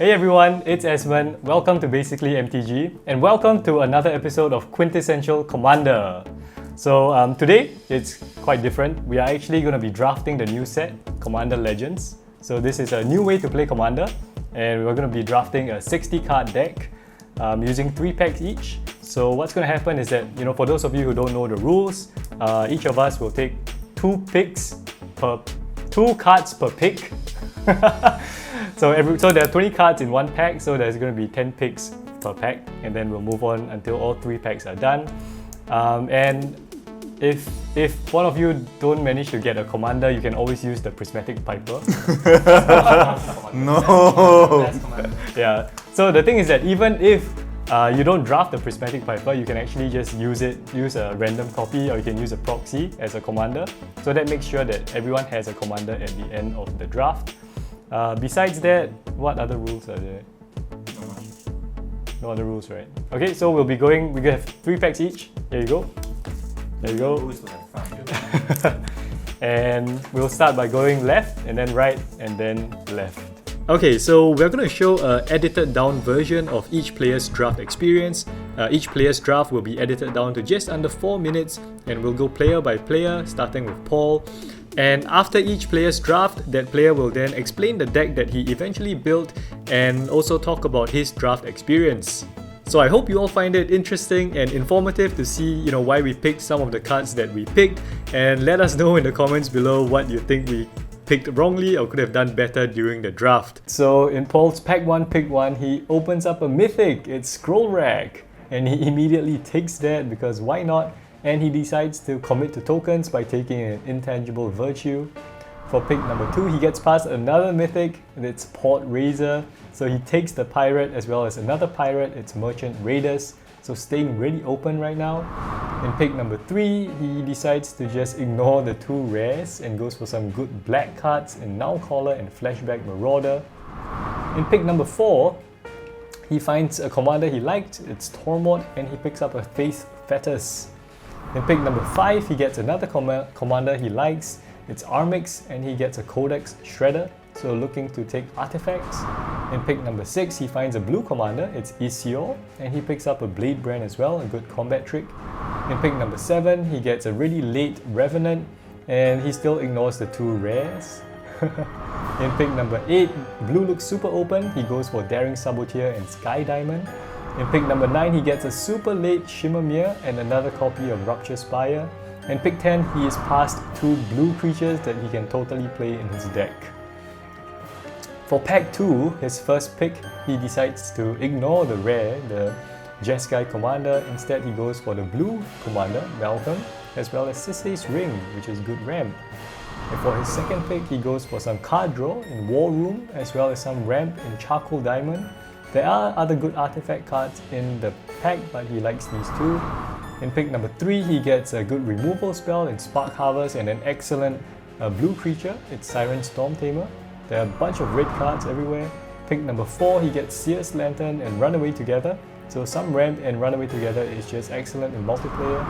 Hey everyone, it's Esmond. Welcome to Basically MTG and welcome to another episode of Quintessential Commander. So today it's quite different. We are actually going to be drafting the new set, Commander Legends. So this is a new way to play Commander and we're going to be drafting a 60 card deck using 3 packs each. So what's going to happen is that, for those of you who don't know the rules, each of us will take 2 cards per pick. So there are 20 cards in one pack, so there's going to be 10 picks per pack, and then we'll move on until all 3 packs are done. And if one of you don't manage to get a commander, you can always use the Prismatic Piper. No! Yeah. So the thing is that even if you don't draft the Prismatic Piper, you can actually just use a random copy, or you can use a proxy as a commander. So that makes sure that everyone has a commander at the end of the draft. Besides that, what other rules are there? No other rules, right? Okay, so we're going to have 3 packs each. There you go. There you go. And we'll start by going left, and then right, and then left. Okay, so we're going to show an edited down version of each player's draft experience. Each player's draft will be edited down to just under 4 minutes, and we'll go player by player, starting with Paul. And after each player's draft, that player will then explain the deck that he eventually built and also talk about his draft experience. So I hope you all find it interesting and informative to see why we picked some of the cards that we picked, and let us know in the comments below what you think we picked wrongly or could have done better during the draft. So in Paul's pack 1 pick 1, he opens up a mythic, it's Scroll Rack, and he immediately takes that because why not? And he decides to commit to tokens by taking an Intangible Virtue. For pick number 2, he gets past another mythic, and it's Port Razor. So he takes the pirate as well as another pirate, it's Merchant Raiders. So staying really open right now. In pick number 3, he decides to just ignore the 2 rares and goes for some good black cards in Nowcaller and Flashback Marauder. In pick number 4, he finds a commander he liked, it's Tormod, and he picks up a Faith Fetus. In pick number 5, he gets another commander he likes, it's Armix, and he gets a Codex Shredder, so looking to take artifacts. In pick number 6, he finds a blue commander, it's Isior, and he picks up a Blade Brand as well, a good combat trick. In pick number 7, he gets a really late Revenant, and he still ignores the 2 rares. In pick number 8, blue looks super open, he goes for Daring Saboteur and Sky Diamond. In pick number 9, he gets a super late Shimmermere and another copy of Rupture Spire. In pick 10, he is past 2 blue creatures that he can totally play in his deck. For pack 2, his first pick, he decides to ignore the rare, the Jeskai commander. Instead, he goes for the blue commander, Malcolm, as well as Sisay's Ring, which is good ramp. And for his second pick, he goes for some card draw in War Room, as well as some ramp in Charcoal Diamond. There are other good artifact cards in the pack, but he likes these 2. In pick number 3, he gets a good removal spell in Spark Harvest and an excellent blue creature, it's Siren Storm Tamer. There are a bunch of red cards everywhere. Pick number 4, he gets Seer's Lantern and Runaway Together. So some ramp and Runaway Together is just excellent in multiplayer.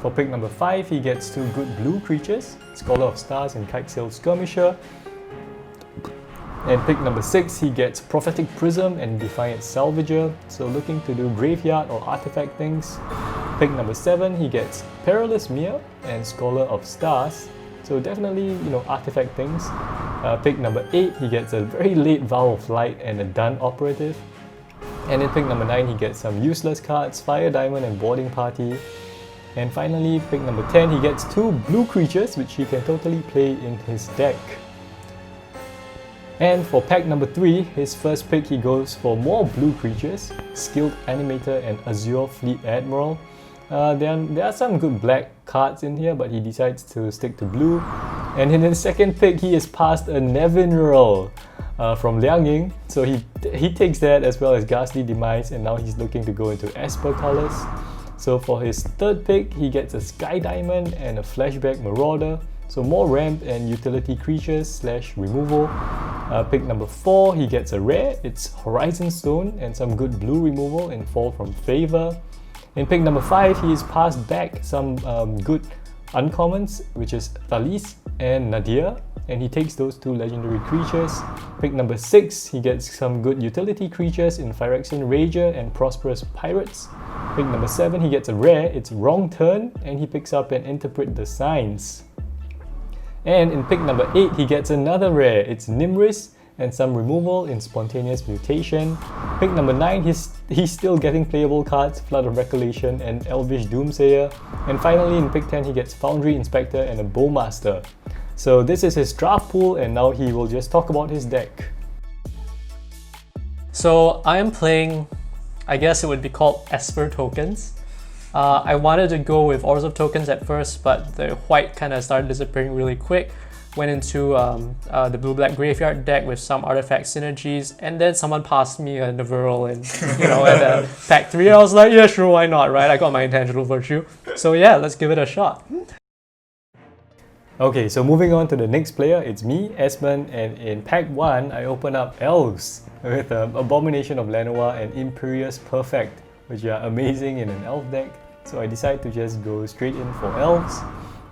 For pick number 5, he gets 2 good blue creatures, Scholar of Stars and Kitesail Skirmisher. And pick number 6, he gets Prophetic Prism and Defiant Salvager, so looking to do graveyard or artifact things. Pick number 7, he gets Perilous Mere and Scholar of Stars, so definitely artifact things. Pick number 8, he gets a very late Vow of Light and a Dun Operative. And in pick number 9, he gets some useless cards, Fire Diamond and Boarding Party. And finally, pick number 10, he gets 2 blue creatures which he can totally play in his deck. And for pack number 3, his first pick, he goes for more blue creatures, Skilled Animator and Azure Fleet Admiral. There are some good black cards in here, but he decides to stick to blue. And in his second pick, he is past a Nevinyrral from Liang. So he takes that as well as Ghastly Demise, and now he's looking to go into Esper colors. So for his third pick, he gets a Sky Diamond and a Flashback Marauder. So more ramp and utility creatures / removal. Pick number 4, he gets a rare, it's Horizon Stone and some good blue removal in Fall from Favor. In pick number 5, he is passed back some good uncommons, which is Thalys and Nadir. and he takes those 2 legendary creatures. Pick number 6, he gets some good utility creatures in Phyrexian Rager and Prosperous Pirates. Pick number 7, he gets a rare, it's Wrong Turn, and he picks up and Interpret the Signs. And in pick number 8, he gets another rare, it's Nimris, and some removal in Spontaneous Mutation. Pick number 9, he's still getting playable cards, Flood of Recollection and Elvish Doomsayer. And finally in pick 10, he gets Foundry Inspector and a Bowmaster. So this is his draft pool, and now he will just talk about his deck. So I am playing, I guess it would be called Esper tokens. I wanted to go with Ores of Tokens at first, but the white kind of started disappearing really quick. Went into the blue-black graveyard deck with some artifact synergies, and then someone passed me a Nevirl and at pack 3, I was like, yeah, sure, why not, right? I got my Intangible Virtue. So yeah, let's give it a shot. Okay, so moving on to the next player, it's me, Esmond, and in pack 1, I open up Elves with Abomination of Lenoir and Imperious Perfect, which are amazing in an Elf deck. So I decide to just go straight in for Elves.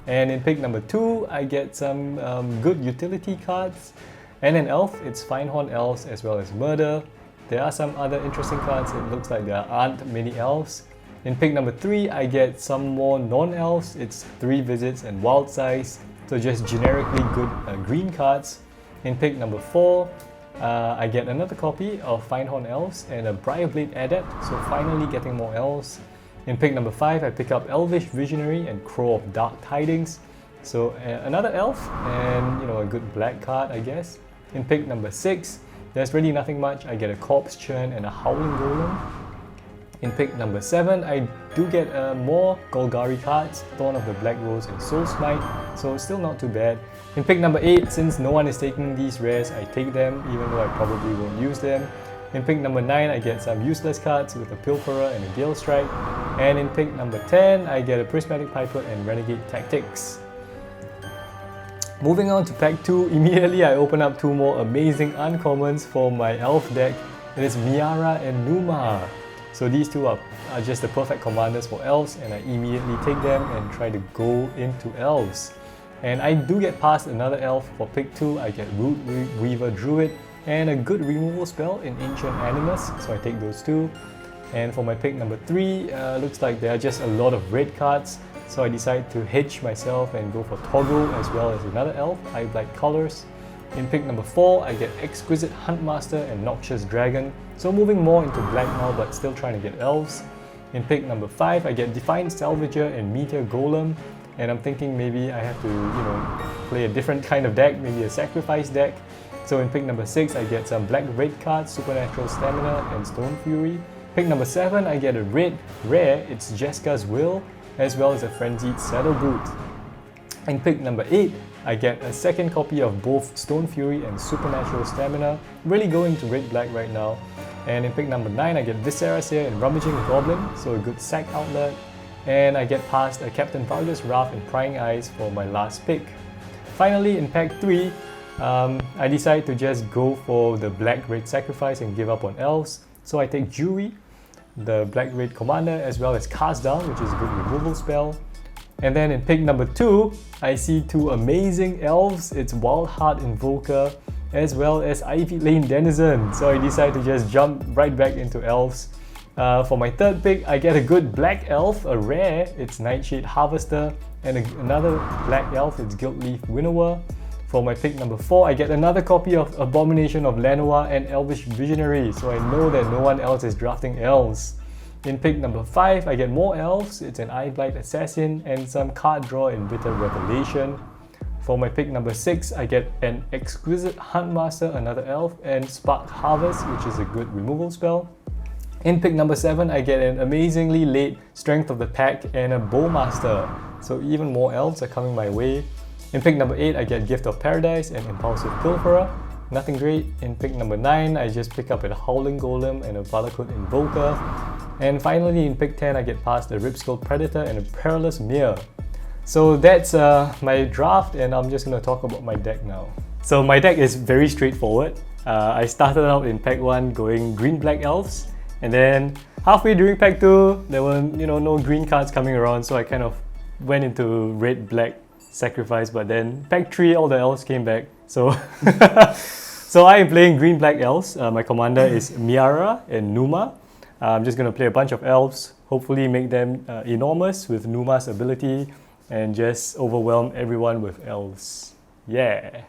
And in pick number 2, I get some good utility cards. And in Elf, it's Finehorn Elves as well as Murder. There are some other interesting cards. It looks like there aren't many Elves. In pick number 3, I get some more non-Elves. It's 3 Visits and Wild Size. So just generically good green cards. In pick number 4, I get another copy of Finehorn Elves and a Briarblade Adept. So finally getting more Elves. In pick number 5, I pick up Elvish Visionary and Crow of Dark Tidings. So another elf and a good black card, I guess. In pick number 6, there's really nothing much. I get a Corpse Churn and a Howling Golem. In pick number 7, I do get more Golgari cards, Thorn of the Black Rose and Soul Smite, so still not too bad. In pick number 8, since no one is taking these rares, I take them, even though I probably won't use them. In pick number 9, I get some useless cards with a Pilferer and a Gale Strike. And in pick number 10, I get a Prismatic Piper and Renegade Tactics. Moving on to pack 2, immediately I open up 2 more amazing uncommons for my elf deck. It is Miara and Numa. So these 2 are just the perfect commanders for elves, and I immediately take them and try to go into elves. And I do get past another elf. For pick 2, I get Root Weaver Druid and a good removal spell in Ancient Animus, so I take those 2. And for my pick number 3, looks like there are just a lot of red cards, so I decide to hedge myself and go for Toggle as well as another elf, Eye Blight Colors. In pick number 4, I get Exquisite Huntmaster and Noxious Dragon, so moving more into black now but still trying to get elves. In pick number 5, I get Defiant Salvager and Meteor Golem, and I'm thinking maybe I have to, play a different kind of deck, maybe a sacrifice deck. So in pick number 6, I get some black red cards, Supernatural Stamina and Stone Fury. Pick number 7, I get a red rare, it's Jeska's Will, as well as a Frenzied Saddle Boot. In pick number 8, I get a second copy of both Stone Fury and Supernatural Stamina, really going to red-black right now. And in pick number 9, I get Viscera Seer and Rummaging Goblin, so a good sack outlet. And I get past a Captain Vargas Wrath and Prying Eyes for my last pick. Finally, in pack 3, I decide to just go for the black-red sacrifice and give up on elves. So I take Jury, the black-red commander, as well as Cast Down, which is a good removal spell. And then in pick number 2, I see 2 amazing elves. It's Wild Heart Invoker, as well as Ivy Lane Denizen. So I decide to just jump right back into elves. For my third pick, I get a good black elf, a rare, it's Nightshade Harvester, and another black elf, it's Guildleaf Winnower. For my pick number 4, I get another copy of Abomination of Lenoir and Elvish Visionary, so I know that no one else is drafting elves. In pick number 5, I get more elves, it's an Eye Blight Assassin and some card draw in Bitter Revelation. For my pick number 6, I get an Exquisite Huntmaster, another elf, and Spark Harvest, which is a good removal spell. In pick number 7, I get an amazingly late Strength of the Pack and a Bowmaster, so even more elves are coming my way. In pick number 8, I get Gift of Paradise and Impulsive Pilferer. Nothing great. In pick number 9, I just pick up a Howling Golem and a Valakut Invoker. And finally, in pick 10, I get past a Ripskull Predator and a Perilous Mirror. So that's my draft, and I'm just going to talk about my deck now. So my deck is very straightforward. I started out in pack 1 going green-black elves, and then halfway during pack 2, there were no green cards coming around, so I kind of went into red-black sacrifice, but then pack 3, all the elves came back. So, so I am playing green-black elves. My commander is Miara and Numa. I'm just going to play a bunch of elves, hopefully make them enormous with Numa's ability, and just overwhelm everyone with elves. Yeah!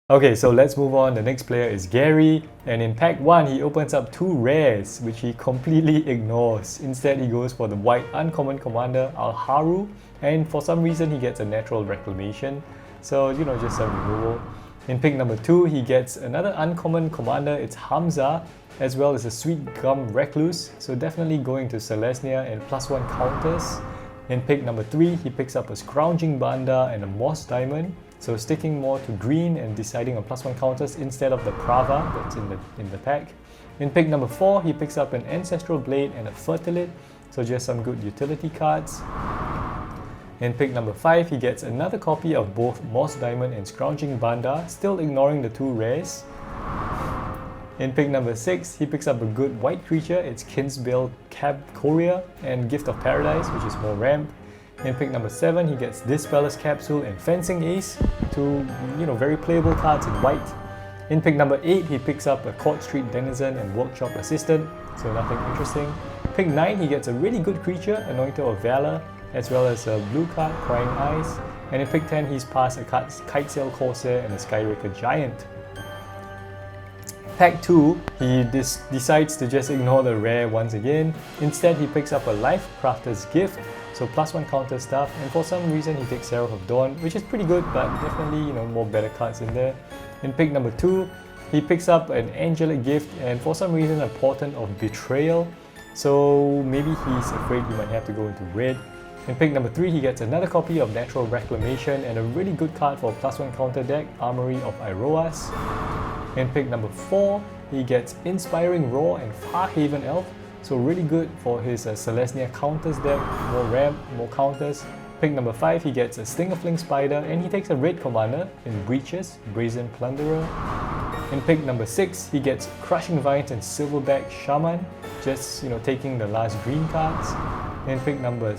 Okay, so let's move on. The next player is Gary, and in pack 1 he opens up 2 rares, which he completely ignores. Instead he goes for the white uncommon commander Alharu, and for some reason he gets a natural reclamation, so you know, just some removal. In pick number 2 he gets another uncommon commander, it's Hamza, as well as a Sweet Gum Recluse, so definitely going to Celestia and +1 counters. In pick number 3 he picks up a Scrounging Banda and a Moss Diamond, so sticking more to green and deciding on +1 counters instead of the Prava that's in the pack. In pick number 4 he picks up an Ancestral Blade and a Fertilid, so just some good utility cards. In pick number 5 he gets another copy of both Moss Diamond and Scrounging Banda, still ignoring the 2 rares. In pick number 6 he picks up a good white creature, it's Kinsbale Cab Courier and Gift of Paradise, which is more ramp. In pick number 7 he gets Dispeller's Capsule and Fencing Ace, two very playable cards in white. In pick number 8 he picks up a Court Street Denizen and Workshop Assistant, so nothing interesting. Pick 9 he gets a really good creature, Anointer of Valor, as well as a blue card, Crying Eyes. And in pick 10 he's passed a Kitesail Corsair and a Skyraker Giant. Pack 2, he decides to just ignore the rare once again. Instead he picks up a Life Crafter's Gift, so +1 counter stuff, and for some reason he takes Seraph of Dawn, which is pretty good, but definitely more better cards in there. In pick number 2 he picks up an Angelic Gift and for some reason a Portent of Betrayal, so maybe he's afraid he might have to go into red. In pick number 3 he gets another copy of Natural Reclamation and a really good card for a +1 counter deck, Armory of Iroas. In pick number 4 he gets Inspiring Roar and Farhaven Elf, so really good for his Celestia counters deck, more ramp, more counters. Pick number 5 he gets a Stingerfling Spider and he takes a red commander in Breaches, Brazen Plunderer. In pick number 6 he gets Crushing Vines and Silverback Shaman, just taking the last green cards. In pick number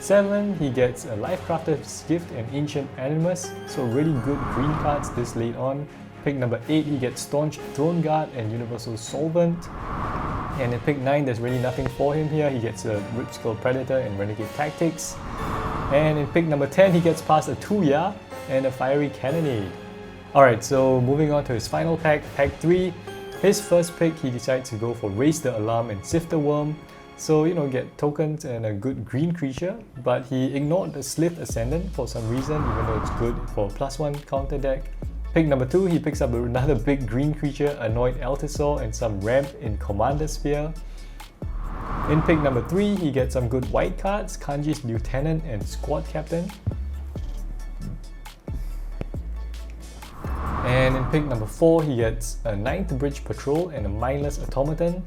7 he gets a Lifecrafter's Gift and Ancient Animus, so really good green cards this late on. Pick number 8 he gets Staunch Throne Guard and Universal Solvent. And in pick 9 there's really nothing for him here, he gets a Ripskull Predator and Renegade Tactics. And in pick number 10 he gets past a Tuya and a Fiery Cannonade. Alright, so moving on to his final pack, pack 3. His first pick he decides to go for Raise the Alarm and Sifter Worm. So get tokens and a good green creature, but he ignored the Slith Ascendant for some reason, even though it's good for a +1 counter deck. Pick number 2 he picks up another big green creature, Annoyed Altisor, and some ramp in Commander Sphere. In pick number 3 he gets some good white cards, Kanji's Lieutenant and Squad Captain. And in pick number 4 he gets a 9th Bridge Patrol and a Mindless Automaton.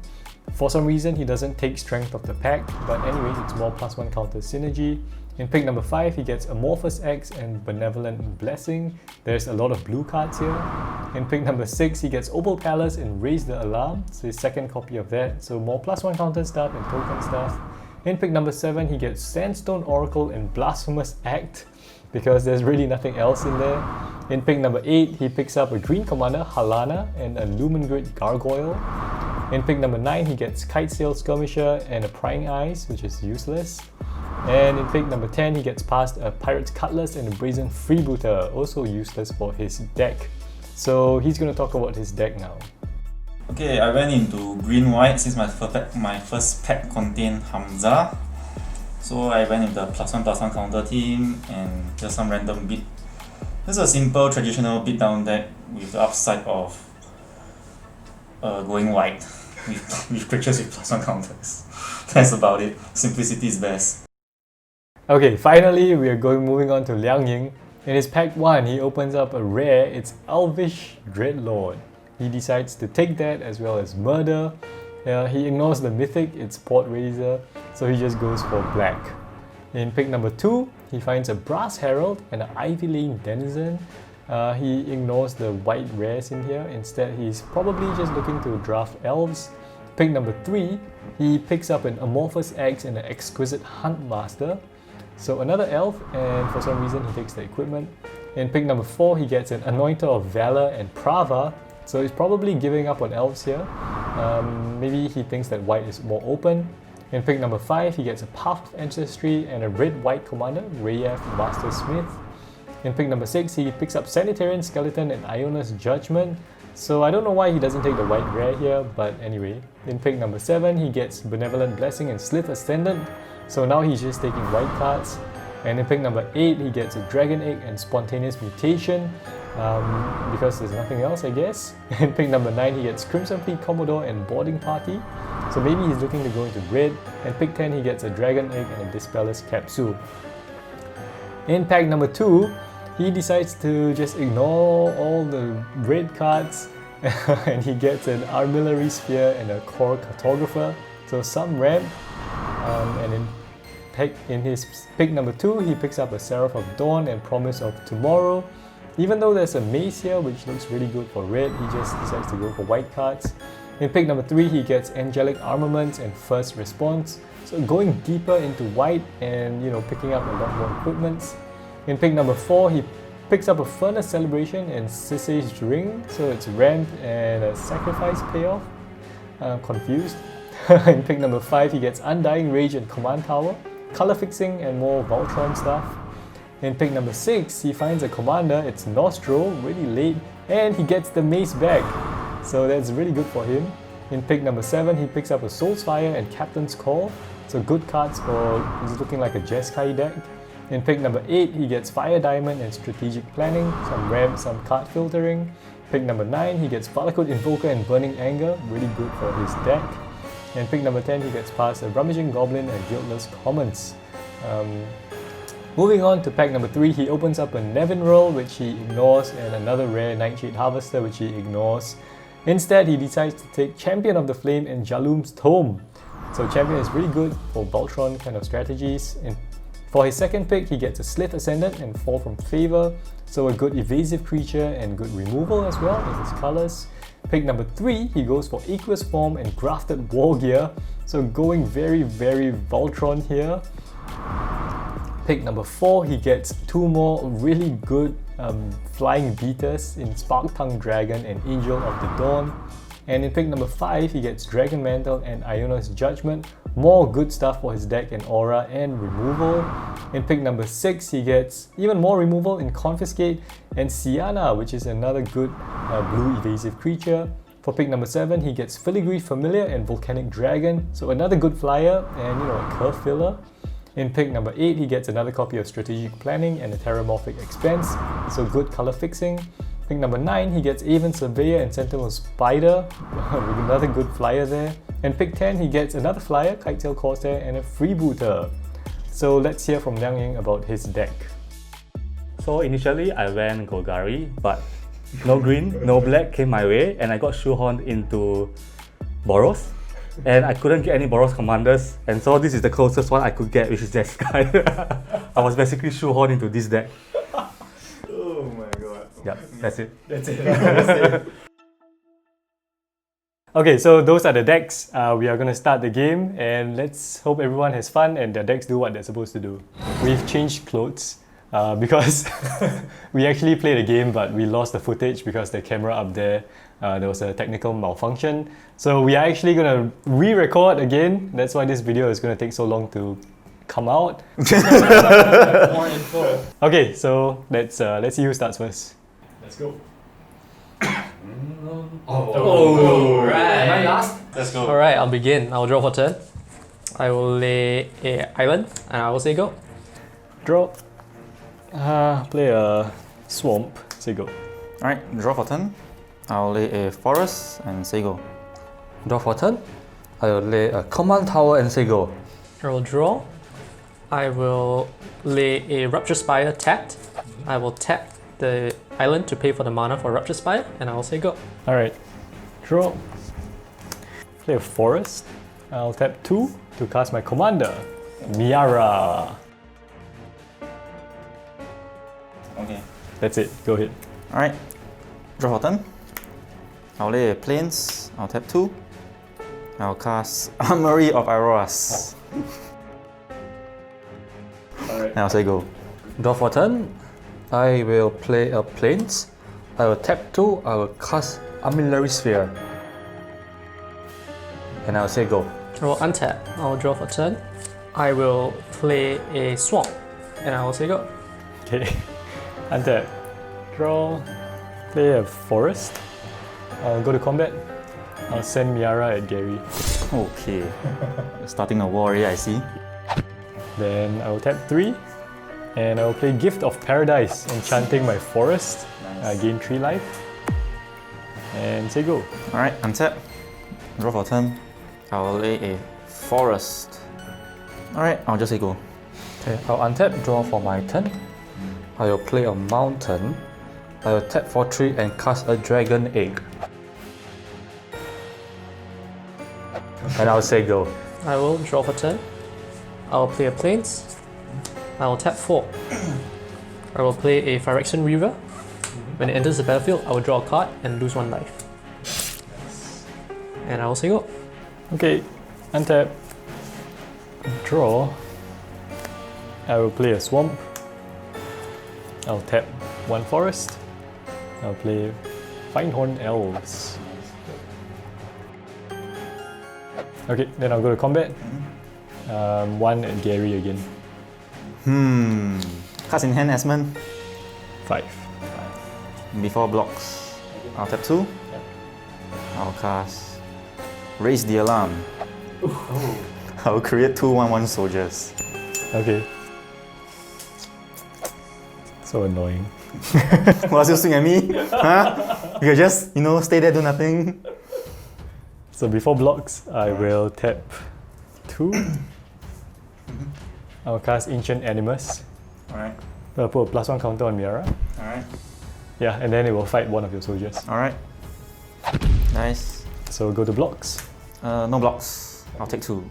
For some reason he doesn't take Strength of the Pack, but anyways it's more +1 counter synergy. In pick number 5 he gets Amorphous X and Benevolent Blessing. There's a lot of blue cards here. In pick number 6 he gets Opal Palace and Raise the Alarm, so his second copy of that, so more +1 counter stuff and token stuff. In pick number 7 he gets Sandstone Oracle and Blasphemous Act, because there's really nothing else in there. In pick number 8 he picks up a green commander, Halana, and a Lumengrid Gargoyle. In pick number 9 he gets Kitesail Skirmisher and a Prying Eyes, which is useless. And in pick number 10 he gets past a Pirate's Cutlass and a Brazen Freebooter, also useless for his deck. So he's going to talk about his deck now. Okay, I went into green-white since my first pack contained Hamza. So I went with the +1/+1 counter team and just some random beat. This is a simple traditional beatdown deck with the upside of going white with creatures with +1 counters. That's about it. Simplicity is best. Okay, finally we are moving on to Liang Ying. In his pack 1 he opens up a rare, it's Elvish Dreadlord. He decides to take that as well as Murder. He ignores the mythic, it's Port Razor, so he just goes for black. In pick number 2 he finds a Brass Herald and an Ivy Lane Denizen. He ignores the white rares in here, instead he's probably just looking to draft elves. Pick number 3 he picks up an Amorphous Axe and an Exquisite Huntmaster. So another elf, and for some reason he takes the equipment. In pick number 4, he gets an Anointer of Valor and Prava. So he's probably giving up on elves here. Maybe he thinks that white is more open. In pick number 5, he gets a Path of Ancestry and a red-white commander, Rayaf Master Smith. In pick number 6, he picks up Sanitarian Skeleton and Iona's Judgment. So I don't know why he doesn't take the white rare here, but anyway. In pick number 7, he gets Benevolent Blessing and Slith Ascendant. So now he's just taking white cards. And in pick number 8, he gets a Dragon Egg and Spontaneous Mutation. Because there's nothing else, I guess. In pick number 9, he gets Crimson Fleet Commodore and Boarding Party. So maybe he's looking to go into red. And pick 10, he gets a Dragon Egg and a Dispeller's Capsule. In pack number 2, he decides to just ignore all the red cards and he gets an Armillary Sphere and a Core Cartographer. So some ramp. And in his pick number 2, he picks up a Seraph of Dawn and Promise of Tomorrow. Even though there's a Mace here, which looks really good for red, he just decides to go for white cards. In pick number 3, he gets Angelic Armaments and First Response. So going deeper into white and picking up a lot more equipments. In pick number 4, he picks up a Furnace Celebration and Sisei's Ring. So it's ramp and a sacrifice payoff. I'm confused. In pick number 5, he gets Undying Rage and Command Tower, color fixing and more Voltron stuff. In pick number 6, he finds a commander, it's Nostro, really late, and he gets the Mace back. So that's really good for him. In pick number 7, he picks up a Soulsfire and Captain's Call. So good cards for, he's looking like a Jeskai deck. In pick number 8, he gets Fire Diamond and Strategic Planning, some ramp, some card filtering. Pick number 9, he gets Valakut Invoker and Burning Anger, really good for his deck. And pick number 10, he gets past a Rummaging Goblin and Guiltless Commons. Moving on to pack number 3, he opens up a Nevinrel, which he ignores, and another rare Nightshade Harvester, which he ignores. Instead, he decides to take Champion of the Flame and Jalum's Tome. So Champion is really good for Voltron kind of strategies. And for his second pick, he gets a Slith Ascendant and Fall from Favor. So a good evasive creature and good removal as well with his colors. Pick number 3, he goes for Aqueous Form and Grafted War Gear. So going very, very Voltron here. Pick number 4, he gets 2 more really good Flying Beaters in Spark Tongue Dragon and Angel of the Dawn. And in pick number 5, he gets Dragon Mantle and Iona's Judgment. More good stuff for his deck in Aura and removal. In pick number 6, he gets even more removal in Confiscate and Sienna, which is another good blue evasive creature. For pick number 7, he gets Filigree Familiar and Volcanic Dragon, so another good flyer and a curve filler. In pick number 8, he gets another copy of Strategic Planning and a Terramorphic Expense, so good color fixing. Pick number 9, he gets Aven Surveyor and Sentinel Spider, with another good flyer there. And pick 10, he gets another flyer, Kitetail Corsair, and a Freebooter. So let's hear from Liang Ying about his deck. So initially I went Golgari, but no green, no black came my way, and I got shoehorned into Boros. And I couldn't get any Boros commanders, and so this is the closest one I could get, which is Jeskai. I was basically shoehorned into this deck. Oh my god. Yep, that's it. That's it. Okay, so those are the decks. We are going to start the game, and let's hope everyone has fun and their decks do what they're supposed to do. We've changed clothes because we actually played a game, but we lost the footage because the camera up there, there was a technical malfunction. So we are actually going to re-record again. That's why this video is going to take so long to come out. More info. Okay, so let's see who starts first. Let's go. Right. Am I last? Let's go. Alright, I'll begin. I'll draw for turn. I will lay a island and I will say go. Draw. Play a swamp. Say go. Alright, draw for turn. I'll lay a forest and say go. Draw for turn. I will lay a command tower and say go. I will draw. I will lay a Rupture Spire tapped. I will tap the island to pay for the mana for Rupture Spire, and I will say go. Alright. Draw. Play a forest. I'll tap 2 to cast my commander, Miara. Okay. That's it. Go ahead. Alright. Draw for turn. I'll lay a plains. I'll tap 2. I'll cast Armory of Auroras. Alright. And I'll say go. Draw for turn. I will play a plains. I will tap 2. I will cast Armillary Sphere. And I'll say go. I will untap. I will draw for turn. I will play a swamp, and I will say go. Okay. Untap. Draw. Play a forest. I'll go to combat. I'll send Miara at Gary. Okay. Starting a war already, I see. Then I will tap 3. And I will play Gift of Paradise, enchanting my forest. Gain 3 life. And say go. Alright, untap. Draw for turn. I will lay a forest. Alright, I'll just say go. Okay, I'll untap, draw for my turn. I will play a mountain. I will tap for 3 and cast a dragon egg. And I'll say go. I will draw for turn. I will play a plains. I will tap 4. I will play a Phyrexian Reaver. When it enters the battlefield, I will draw a card and lose 1 life. And I will say go. Okay. Untap. Draw. I will play a swamp. I'll tap 1 forest. I'll play Finehorn Elves. Okay, then I'll go to combat. 1 at Gary again. Cards in hand, Esmond. 5. Before blocks. I'll tap 2. I'll cast Raise the Alarm. I'll create 2 1/1 soldiers. Okay. So annoying. What's you swing at me? Huh? You can just, stay there, do nothing. So before blocks, I will tap 2. I'll cast Ancient Animus. Alright. I'll put a +1 counter on Miara. Alright. Yeah, and then it will fight one of your soldiers. Alright. Nice. So go to blocks. No blocks. I'll take 2.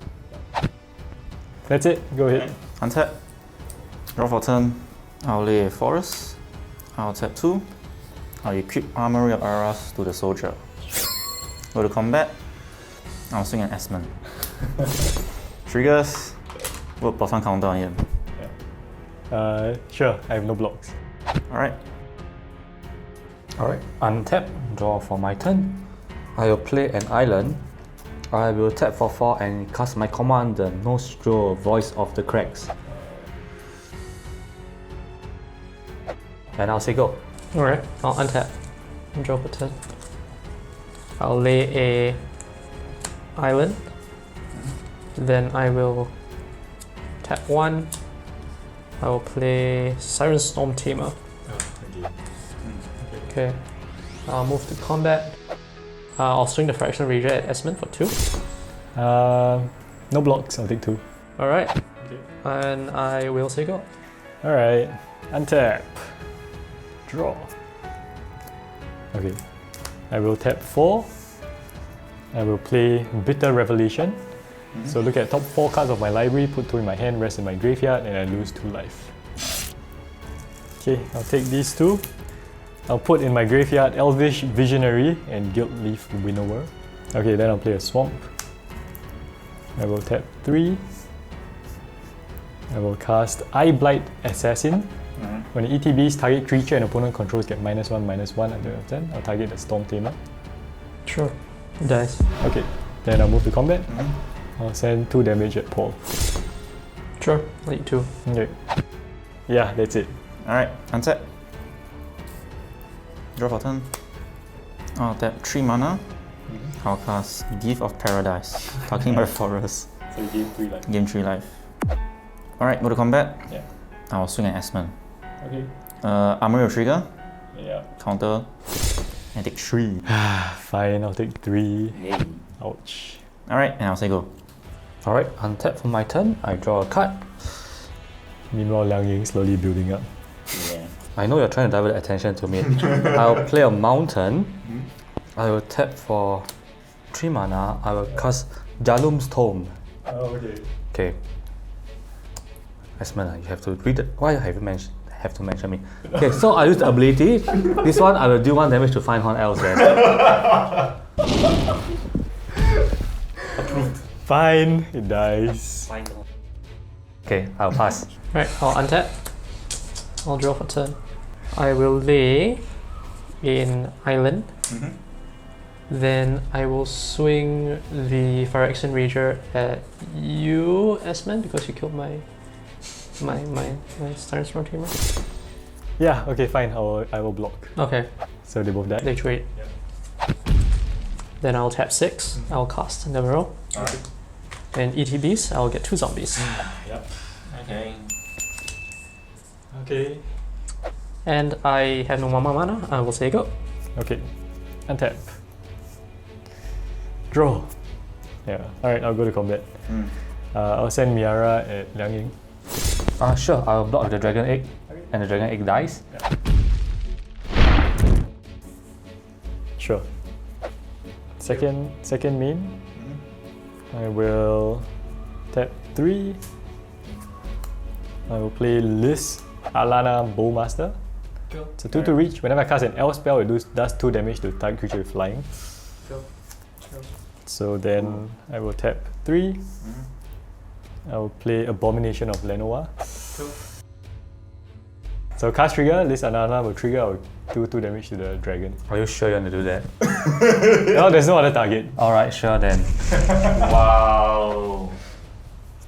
That's it. Go ahead. Untap. Draw for turn. I'll lay a forest. I'll tap 2. I'll equip Armory of Aras to the soldier. Go to combat. I'll swing an Esmond. Triggers. Put +1 counter on him. Sure, I have no blocks. Alright. Alright, untap, draw for my turn. I will play an island. I will tap for 4 and cast my commander, Nostril, Voice of the Cracks. And I'll say go. Alright, I'll untap and draw for turn. I'll lay a island. Then I will tap 1. I will play Siren Storm Tamer. Okay. I'll move to combat. I'll swing the Fraction Rager at Esmond for 2. No blocks, I'll take 2. Alright. And I will say go. Alright, untap. Draw. Okay. I will tap 4. I will play Bitter Revelation. So look at top 4 cards of my library, put 2 in my hand, rest in my graveyard, and I lose 2 life. Okay, I'll take these 2. I'll put in my graveyard Elvish Visionary and Guild Leaf Winnower. Okay, then I'll play a Swamp. I will tap 3. I will cast Eye Blight Assassin. When the ETBs target creature and opponent controls get -1/-1 at the end of turn, I'll target the Storm Tamer. Sure. Dice. Okay, then I'll move to combat. I'll send 2 damage at Paul. Sure, I'll eat 2. Okay. Yeah, that's it. Alright, untap. Draw for turn. I'll tap 3 mana. I'll cast Gift of Paradise, targeting my forest. So you gain 3 life. Gain 3 life. Alright, go to combat. Yeah. I'll swing an Esmond. Okay. Armory of Trigger. Yeah. Counter. And take 3. Fine, I'll take 3. Ouch. Alright, and I'll say go. Alright, untap for my turn. I draw a card. Meanwhile, Liang Ying slowly building up. Yeah. I know you're trying to divert attention to me. I'll play a mountain. I will tap for 3 mana. I will cast Jalum's Tome. Oh, okay. Okay. Esmond, you have to read it. Why have you have to mention me? Okay, so I use the ability. This one I will do 1 damage to Finehorn Elves then. Fine, it dies. Okay, I'll pass. Right, I'll untap. I'll draw for turn. I will lay in island. Then I will swing the Fire Action Rager at you, Esmond, because you killed my Starnstorm Tamer. Yeah, okay, fine. I will block. Okay, So they both die. they trade. Then I'll tap 6. I'll cast Never Roll. Alright. And ETBs, I'll get 2 zombies. Yep. Okay. Okay. And I have no mana. I will say go. Okay. Untap. Draw. Yeah. Alright, I'll go to combat. I'll send Miara at Liang Ying. Sure, I'll block with the dragon egg, and the dragon egg dies. Sure. Second main. I will tap 3. I will play Liz Alana Bowmaster. It's a 2 reach. Whenever I cast an L spell, it does 2 damage to target creature with flying. So then I will tap 3. I will play Abomination of Lenoir. So cast trigger, Liz Alana will trigger, I will do 2 damage to the dragon. Are you sure you want to do that? No, there's no other target. Alright, sure then. Wow.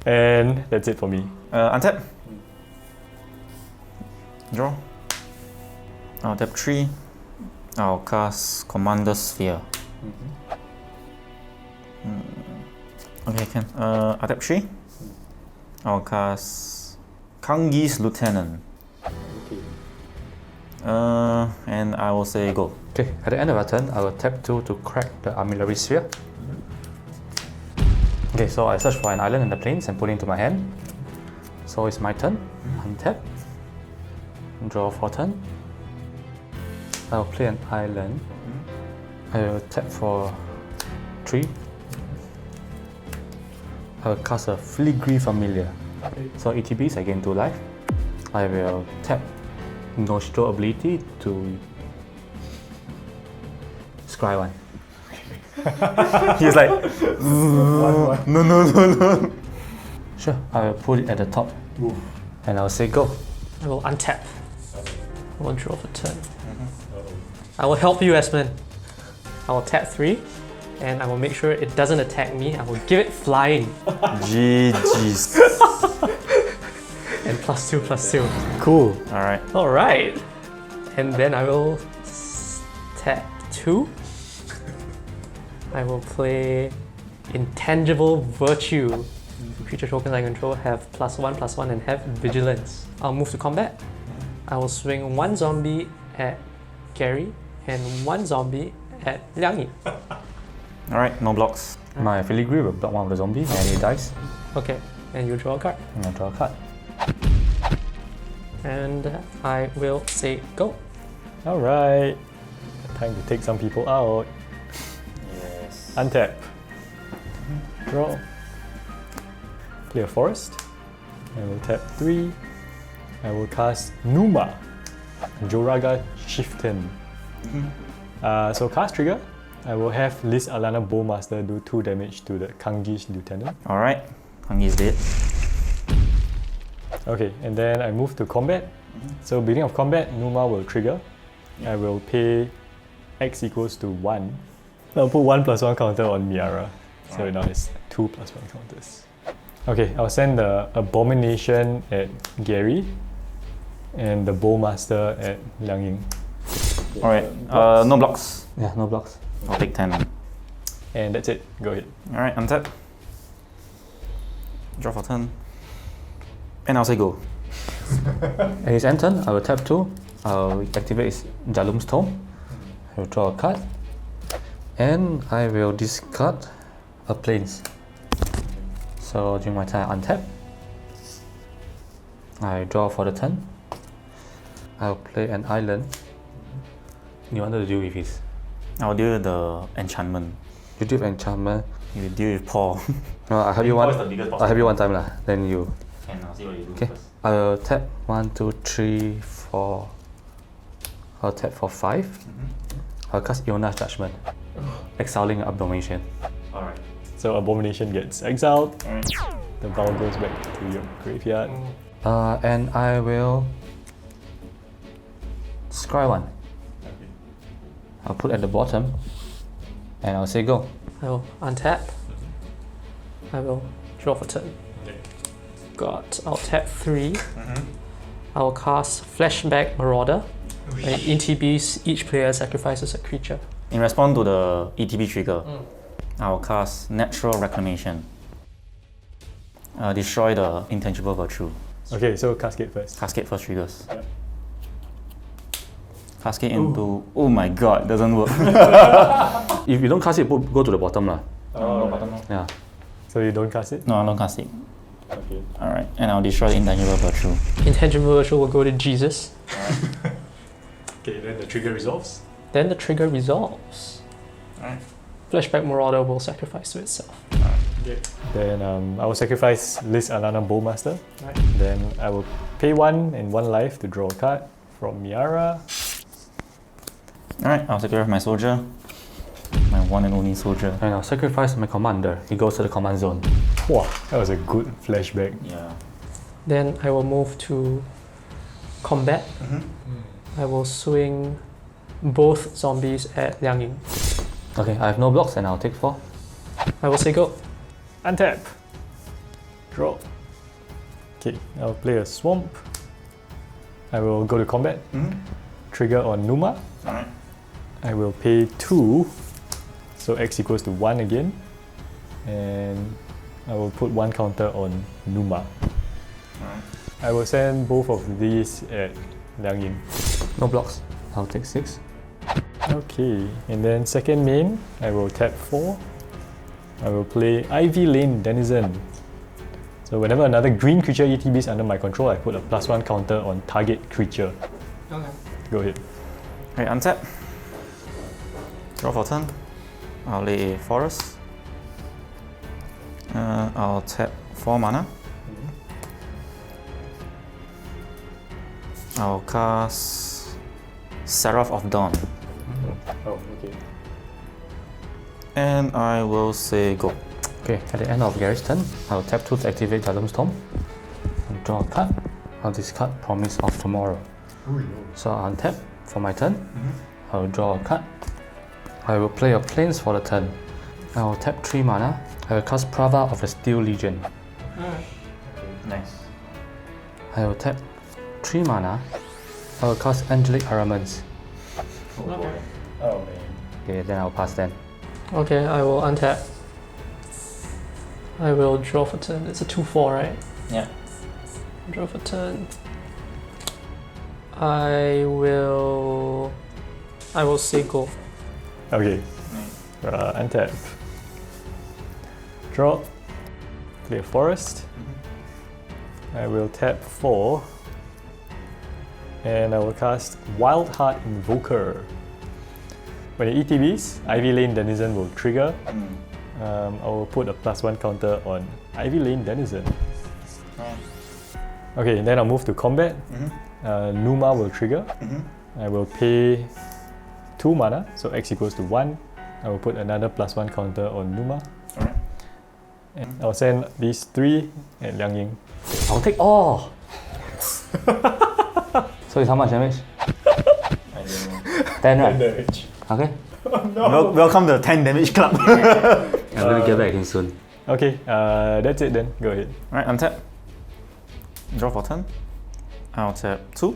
And that's it for me. Untap. Draw. I'll tap 3. I'll cast Commander Sphere. Okay, can. I'll tap 3. I'll cast Kangi's Lieutenant. And I will say go. Okay, at the end of our turn, I will tap 2 to crack the Armillary Sphere. Okay, so I search for an island in the plains and put it into my hand. So it's my turn. Untap. Draw for turn. I will play an island. I will tap for 3. I will cast a Filigree Familiar. So ETBs, I gain 2 life. I will tap Nostro ability to scry 1. He's like, no. Sure, I will put it at the top. And I'll say go. I will untap. I will draw for turn. I will help you, Esmond. I will tap 3. And I will make sure it doesn't attack me. I will give it flying. GG's. And +2/+2. Cool. Alright. Alright. And then I will tap 2. I will play Intangible Virtue. Creature tokens I control have +1/+1 and have Vigilance. I'll move to combat. I will swing 1 zombie at Gary and 1 zombie at Liang Ying. Alright, no blocks. My Filigree will block one of the zombies and he dies. Okay, and you draw a card. And I draw a card. And I will say go. Alright. Time to take some people out. Yes. Untap. Draw. Play a forest. I will tap 3. I will cast Numa. Joraga Chieftain. So cast trigger. I will have Liz Alana Bowmaster do 2 damage to the Kangi's Lieutenant. Alright. Kangi's dead. Okay, and then I move to combat. So beginning of combat, Numa will trigger. I will pay X equals to 1. I'll put 1/+1 counter on Miara. So now it's 2/+1 counters. Okay, I'll send the Abomination at Gary and the Bowmaster at Liang Ying. Alright. No blocks. Yeah, no blocks. I'll take 10. And that's it. Go ahead. Alright, untap. Draw for turn. And I'll say go. At his end turn, I will tap 2. I'll activate his Jalum's Tome. I will draw a card. And I will discard a plains. So during my turn, I untap. I draw for the turn. I'll play an island. You wanted to deal with his. I'll deal with the enchantment. You deal with enchantment. You deal with Paul. No, I have you one. Paul is the biggest boss. I have you one time lah. Then you. And I'll see what you do Okay. first. I will tap 1, 2, 3, 4. I'll tap for 5. I'll cast Iona's Judgment, exiling Abomination. Alright. So Abomination gets exiled. Alright. The Val goes back to your graveyard. And I will scry one. I'll put at the bottom and I'll say go. I will untap. I will draw for turn. I'll tap 3. I will cast Flashback Marauder. And in ETBs, each player sacrifices a creature. In response to the ETB trigger, I'll cast Natural Reclamation. Destroy the Intangible Virtue. Okay, so Cascade first. Cascade first triggers. Cascade into... Oh my god, doesn't work. If you don't cast it, go to the bottom lah. Bottom. Yeah. So you don't cast it? No, I don't cast it. Okay. Alright, and I'll destroy the Intangible Virtue. Intangible Virtue will go to Jesus. Okay, then the trigger resolves. Then the trigger resolves. Alright. Flashback Marauder will sacrifice to itself. Okay. Then I will sacrifice Liz Alana Bowmaster. Then I will pay 1 and 1 life to draw a card from Miara. Alright, I'll sacrifice my soldier. My one and only soldier. And I'll sacrifice my commander. He goes to the command zone. Wow, that was a good flashback. Yeah. Then I will move to combat. I will swing both zombies at Liang Ying. Okay, I have no blocks and I'll take 4. I will say go. Untap. Draw. Okay, I'll play a Swamp. I will go to combat. Trigger on Numa. Alright. I will pay 2. So X equals to 1 again. And I will put 1 counter on Numa. I will send both of these at Liang Ying. No blocks. I'll take 6. Okay, and then second main, I will tap 4. I will play Ivy Lane Denizen. So whenever another green creature ETBs under my control, I put a +1 counter on target creature. Okay. Go ahead. Okay, untap. Draw for turn. I'll lay a forest. I'll tap 4 mana. I'll cast Seraph of Dawn. Oh, okay. And I will say go. Okay, at the end of Gary's turn, I'll tap 2 to activate Jadam Storm. I'll draw a card. I'll discard Promise of Tomorrow. So I'll untap for my turn. I'll draw a card. I will play a Plains for the turn. I will tap 3 mana. I will cast Prava of the Steel Legion. Nice. I will tap 3 mana. I will cast Angelic Armaments. Okay. Oh man. Okay, then I'll pass then. Okay, I will untap. I will draw for turn. It's a 2/4, right? Yeah. Draw for turn. I will say go. Okay. Untap. Draw. Play a forest. I will tap 4. And I will cast Wild Heart Invoker. When it ETBs, Ivy Lane Denizen will trigger. I will put a +1 counter on Ivy Lane Denizen. Okay, then I'll move to combat. Numa will trigger. I will pay 2 mana, so X equals to 1. I will put another +1 counter on Numa. Alright. And I'll send these 3 at Liang Ying. I'll take all! So it's how much damage? I don't know. 10, right? Okay. Welcome to the 10 damage club. I'm gonna get back in soon. Okay, that's it then. Go ahead. Right, untap. Draw for turn. I'll tap 2.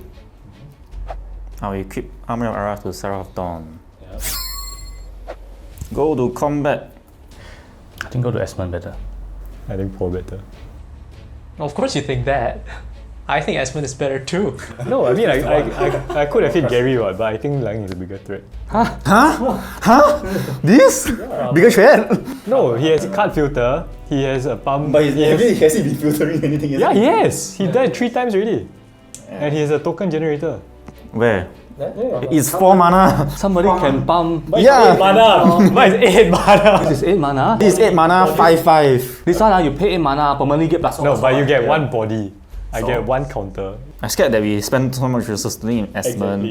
I'll equip Army of Ara to Seraph of Dawn. Go to combat. I think go to Esmond better. I think Paul better. Of course you think that. I think Esmond is better too. No, I mean I could have hit Gary, but I think Liang is a bigger threat. This? Bigger threat? No, he has a card filter. He has a pump. But has he been filtering anything? Yeah, he has. He died 3 times already. And he has a token generator. Where? It's 4 mana. Somebody can pump. Yeah. Mana. Mine is 8 mana. This is 8 mana. This is 8 mana, 5/5. This one, you pay 8 mana, permanently get +1. No, but you get 1 body. I get 1 counter. I'm scared that we spend so much resources doing Esmond.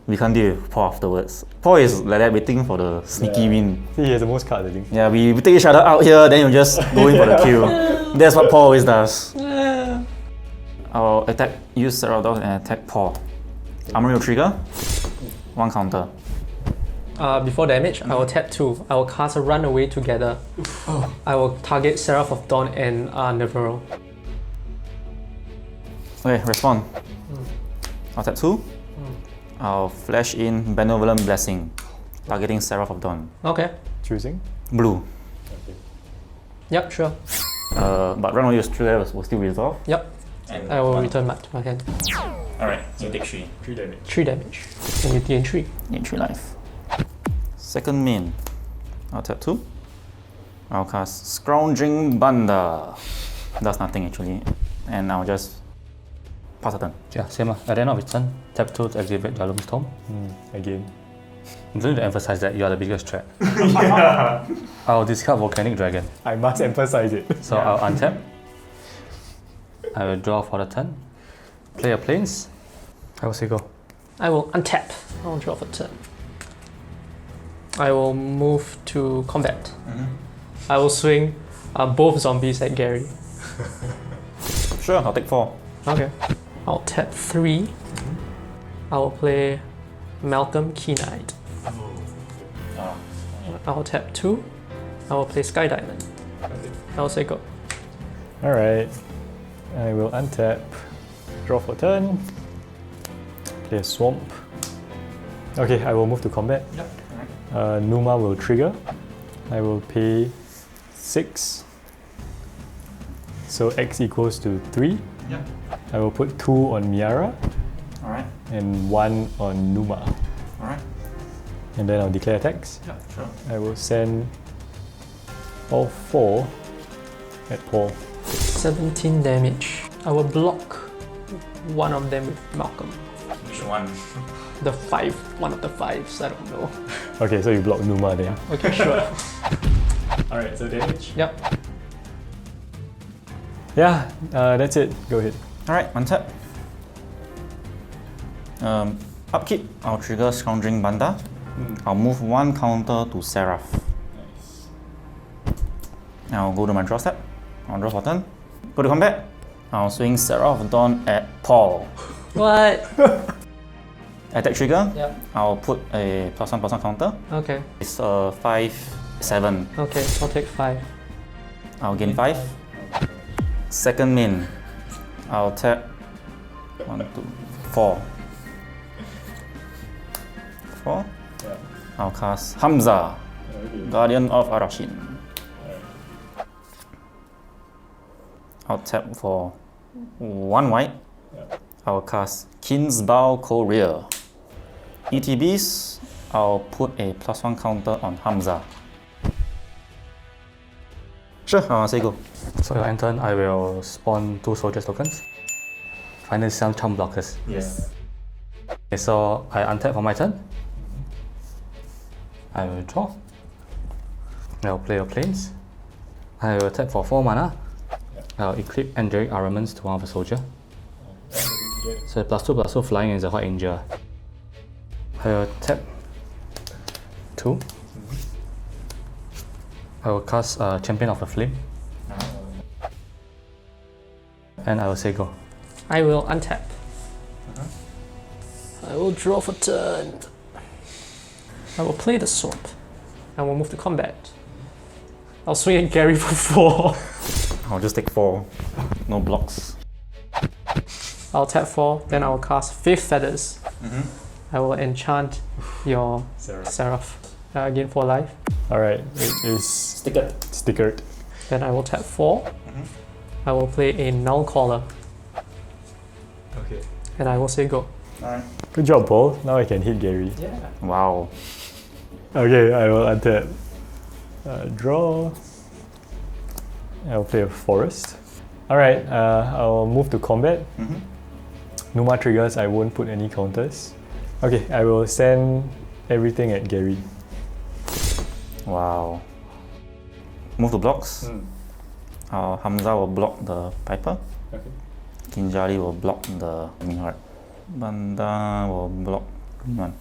We can't deal with Paul afterwards. Paul is like that, waiting for the sneaky win. See, he has the most cards, I think. Yeah, we take each other out here, then you just go in for the kill. That's what Paul always does. I'll attack, use Seraph Dawn and attack Paul. Armory will trigger. 1 counter. Before damage, I will tap 2. I will cast a Runaway Together. I will target Seraph of Dawn and Navarro. Okay, respond. I'll tap 2. I'll flash in Benevolent Blessing, targeting Seraph of Dawn. Okay. Choosing? Blue. Yep, sure. But Runaway will still resolve. Yep. And I will 1. return back to my hand. Alright, you take 3. 3 damage. 3 damage. And you gain 3. Need 3 life. Second main. I'll tap 2. I'll cast Scrounging Banda. Does nothing actually. And I'll just pass a turn. Yeah, same. At the end of its turn, tap 2 to activate the Loom Storm. Again. I'm going to emphasize that you are the biggest threat. Yeah. I'll discard Volcanic Dragon. I must emphasize it. So I'll untap. I will draw for the turn. Play a planes. I will say go. I will untap. I will draw for turn. I will move to combat. I will swing both zombies at Gary. Sure, I'll take 4. Okay. I'll tap 3. I will play Malcolm Keenite. I will tap 2. I will play Sky Diamond. I will say go. Alright. I will untap. Draw for turn. Play a Swamp. Okay, I will move to combat. Yep. Numa will trigger. I will pay 6. So X equals to 3. Yep. I will put 2 on Miara Alright. and 1 on Numa. Alright. And then I'll declare attacks. Yeah, sure. I will send all 4 at Paul. 17 damage. I will block one of them with Malcolm. Which one? The 5. One of the 5s. I don't know. Okay, so you block Numa then. Okay, sure. Alright, so damage. Yep. Yeah, that's it. Go ahead. Alright, untap. Upkeep, I'll trigger Scrounging Banda. I'll move 1 counter to Seraph. I'll go to my draw step. I'll draw for turn. Go to combat. I'll swing Seraph of Dawn at Paul. What? Attack trigger. Yep. I'll put a +1/+1 counter. Okay. It's 5/7. Okay, I'll take 5. I'll gain 5. Second main. I'll tap 1, 2, 4. 4. I'll cast Hamza, Guardian of Arashin. I'll tap for 1 white. I'll cast Kinsbow Courier. ETBs, I'll put a +1 counter on Hamza. Sure, I'll say go. So your end turn, I will spawn 2 soldiers tokens. Finally some charm blockers. Yes. Okay, so I untap for my turn. I will draw. I will play a planes. I will tap for 4 mana. I will equip Angelic Armaments to one of the soldier. So +2/+2 flying is a White Angel. I will tap 2. I will cast Champion of the Flame. And I will say go. I will untap. I will draw for turn. I will play the Swamp. I will move to combat. I'll swing at Gary for 4. I'll just take 4. No blocks. I'll tap 4, then I will cast 5 Feathers. I will enchant your Seraph. Gain 4 life. Alright, it is stickered. Then I will tap 4. I will play a Null Caller. Okay. And I will say go. Alright. Good job, Paul. Now I can hit Gary. Yeah. Wow. Okay, I will untap. Draw. I'll play a Forest. Alright, I'll move to combat. Numa triggers, I won't put any counters. Okay, I will send everything at Gary. Wow. Move to blocks. Hamza will block the Piper. Okay. Kinjali will block the Green Heart. Banda will block green one.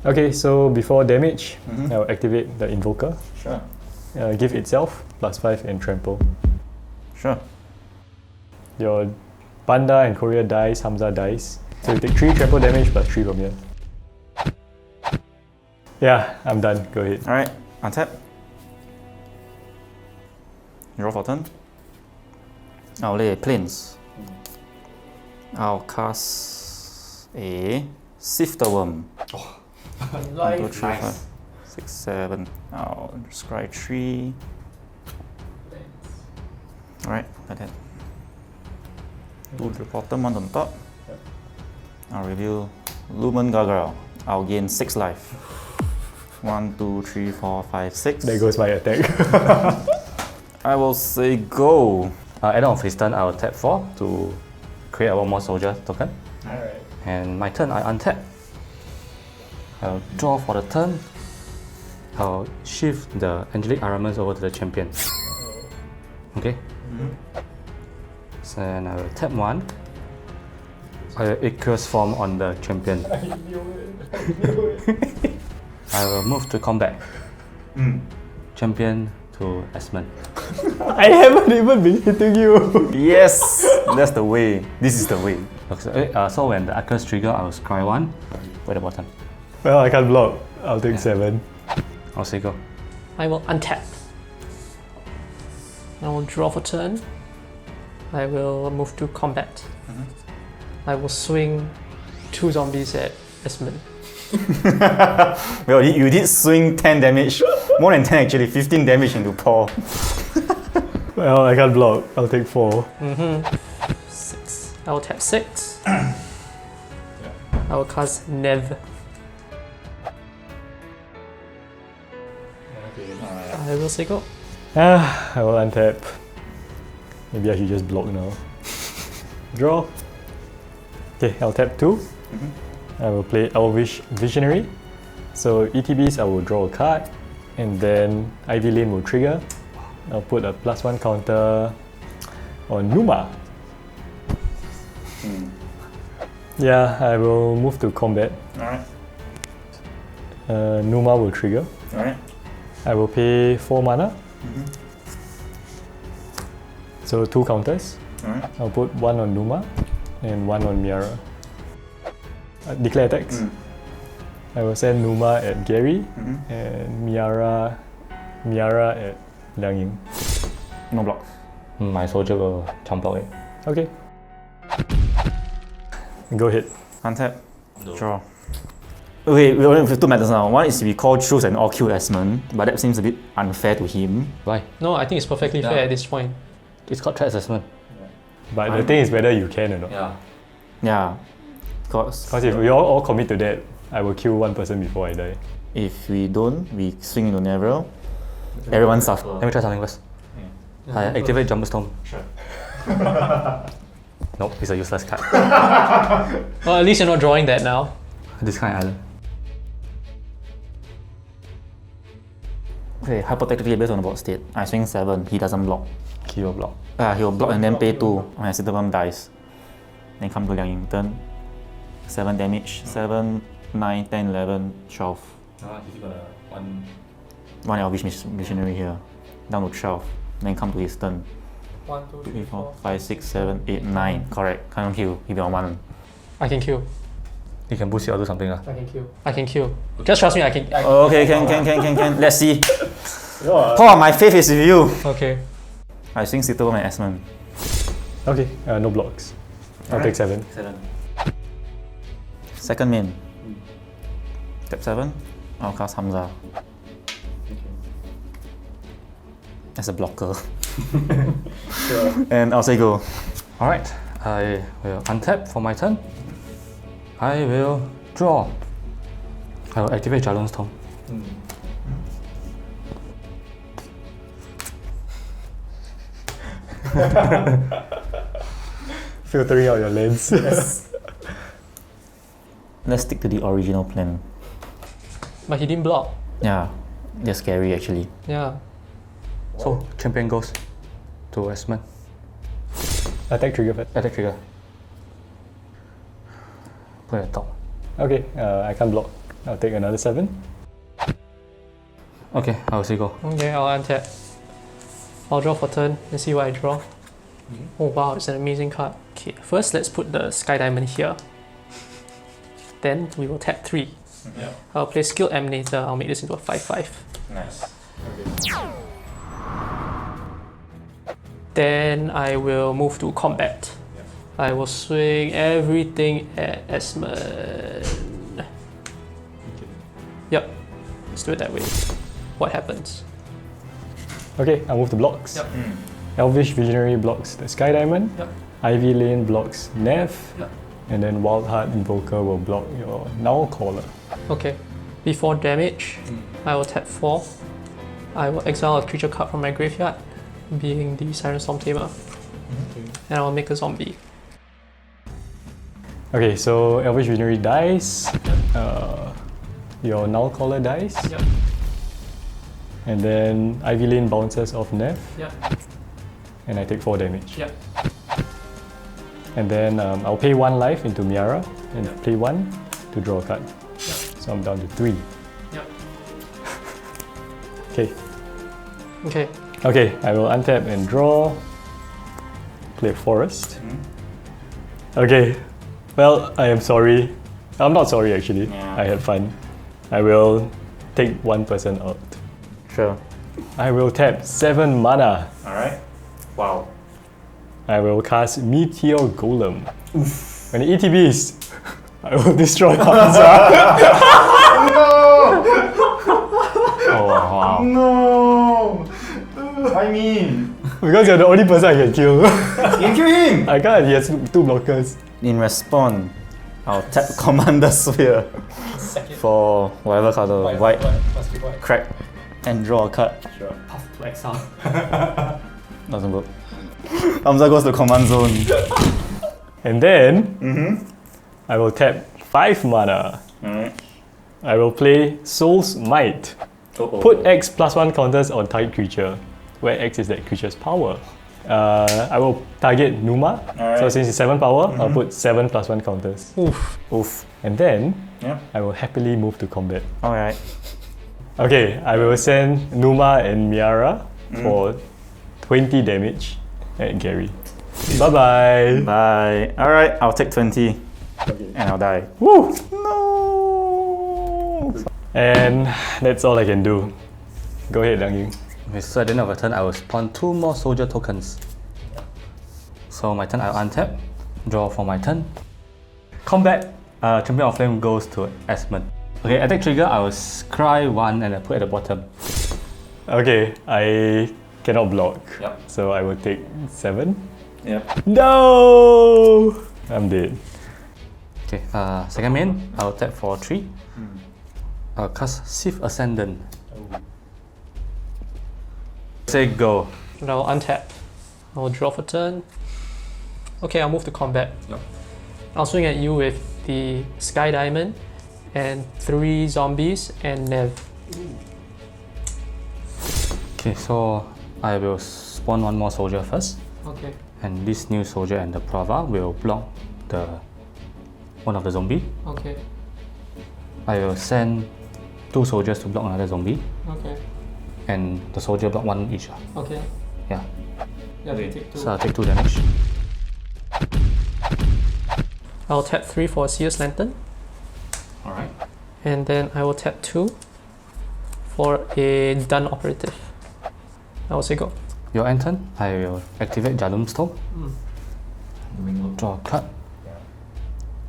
Okay, so before damage, I'll activate the Invoker. Sure. Give itself +5 and trample. Sure. Your Panda and Korea dies, Hamza dies. So you take 3 trample damage plus 3 from here. Yeah, I'm done. Go ahead. Alright, untap. Draw for turn. I'll lay plains. I'll cast a Sifter Worm. 1, 2, 3, 5, 6, 7. I'll scry 3. Alright, like that. 2 to the bottom, 1 on top. I'll reveal Lumen Gargoyle. I'll gain 6 life. 1, 2, 3, 4, 5, 6. There goes my attack. I will say go. At the end of his turn, I will tap 4 to create one more soldier token. Alright. And my turn, I untap. I'll draw for the turn. I'll shift the angelic armaments over to the champion. Okay? So then I will tap 1. Aqueous form on the champion. I knew it. I will move to combat. Champion to Esmond. I haven't even been hitting you. Yes, that's the way. This is the way. Okay, so when the Aqueous trigger, I will scry 1 at the bottom. Well, I can't block. I'll take 7. I'll say go. I will untap. I will draw for turn. I will move to combat. I will swing 2 zombies at Esmond. Well, you did swing 10 damage. More than 10 actually, 15 damage into Paul. Well, I can't block. I'll take 4. 6. I will tap 6. I will cast Nev. I will say go. I will untap. Maybe I should just block now. Draw. Okay, I'll tap 2. I will play Elvish Visionary. So ETBs, I will draw a card, and then Ivy Lane will trigger. I'll put a +1 counter on Numa. Yeah, I will move to combat. Alright. Numa will trigger. Alright. I will pay 4 mana. So 2 counters. Alright. I'll put 1 on Numa and 1 on Miara. Declare attacks. I will send Numa at Gary and Miara at Liang Ying. No block. My soldier will jump block it. Okay. Go ahead. Untap. Draw. Okay, we only have 2 methods now. One is we call Truth and all kill Esmond, but that seems a bit unfair to him. Why? No, I think it's perfectly fair at this point. It's called threat assessment. But the thing is whether you can or not. Yeah. Because If we all commit to that, I will kill 1 person before I die. if we don't, we swing into Neville. Everyone suffers. Let me try something first. I activate Jumper Storm. Sure. Nope, it's a useless card. Well, at least you're not drawing that now. This kind of island. Okay, hypothetically based on the board state, I swing 7, he doesn't block. He will block. He will block and then pay 2 when Citadel dies. Then come to Liang Ying turn. 7 damage. 7, 9, 10, 11, 12. He's got a 1 Elvish Missionary here. Down to 12. Then come to his turn. 1, 2, 3, 4, 5, 6, 7, 8, 9. Correct. Can't kill. He'll be on 1. I can kill. You can boost it or do something. I can kill. I can kill. Just trust me, I can. Okay, can. Let's see. Paul, my faith is with you. Okay. I swing Citadel and Esmond. Okay, no blocks. I'll take 7. 7. Second main. Step 7. I'll cast Hamza. As a blocker. And I'll say go. Alright, I will untap for my turn. I will draw. I will activate Jalon's Tome. Filtering out your lens. Let's stick to the original plan. But he didn't block. Yeah, they're scary actually. Yeah. So, champion goes to Esmond. Attack trigger first. Attack trigger. Put at the top. Okay, I can't block. I'll take another 7. Okay, I will say go. Okay, I'll untap. I'll draw for turn and see what I draw. Oh wow, it's an amazing card. Okay, first let's put the Sky Diamond here. Then we will tap 3. Yeah. I'll play Skill Emanator. I'll make this into a 5/5. Nice. Then I will move to combat. I will swing everything at Esmond. Yep, let's do it that way. What happens? Okay, I'll move the blocks. Yep. Elvish Visionary blocks the Sky Diamond. Yep. Ivy Lane blocks Nev. Yep. And then Wild Heart Invoker will block your Null Caller. Okay, before damage, I will tap 4. I will exile a creature card from my graveyard, being the Siren Storm Tamer. And I will make a zombie. Okay, so Elvish Visionary dies. Your Null Caller dies. Yep. And then Ivy Lane bounces off Nev. Yep. And I take 4 damage. Yep. And then I'll pay 1 life into Miara and play 1 to draw a card. So I'm down to 3. Yep. Okay. Okay. Okay, I will untap and draw. Play Forest. Okay. Well, I am sorry. I'm not sorry actually. Yeah. I had fun. I will take 1% out. Sure. I will tap 7 mana. Alright. Wow. I will cast Meteor Golem. When it ETBs, I will destroy Hamza. Oh wow. No! I mean, Because you're the only person I can kill. you kill him! I can't, he has 2 blockers. In response, I'll tap Commander Sphere for whatever color, white, crack, and draw a card. Sure. Path to exile. Doesn't work. Hamza goes to command zone. And then, I will tap 5 mana. Alright. I will play Soul's Might. Put X +1 counters on target creature, where X is that creature's power. I will target Numa. Alright. So since it's 7 power, I'll put 7 +1 counters. Oof. Oof. And then, Yeah. I will happily move to combat. Alright. Okay, I will send Numa and Miara for 20 damage at Gary. Bye-bye. Bye. Alright, I'll take 20. And I'll die. Woo! No! And that's all I can do. Go ahead, Liang Ying. Okay, so at the end of a turn, I will spawn 2 more soldier tokens. So my turn, I'll untap, draw for my turn. Combat, Champion of Flame goes to Esmond. Okay, attack trigger, I will scry 1 and I put at the bottom. Okay, I cannot block. Yep. So I will take 7. Yep. No! I'm dead. Okay, second main, I'll tap for 3. I'll cast Sith Ascendant. Say go. And I'll untap. I'll draw for turn. Okay, I'll move to combat. Yep. I'll swing at you with the Sky Diamond and 3 zombies and Nev. Okay, so I will spawn 1 more soldier first. Okay. And this new soldier and the Prava will block the one of the zombie. Okay. I will send 2 soldiers to block another zombie. Okay. And the soldier block 1 each. Okay. Yeah. Yeah, they take 2. So I'll take 2 damage. I'll tap 3 for a Seer's Lantern. Alright. And then I will tap 2 for a Dun Operative. I will say go. Your end turn, I will activate Jalum's Tome. Draw a card.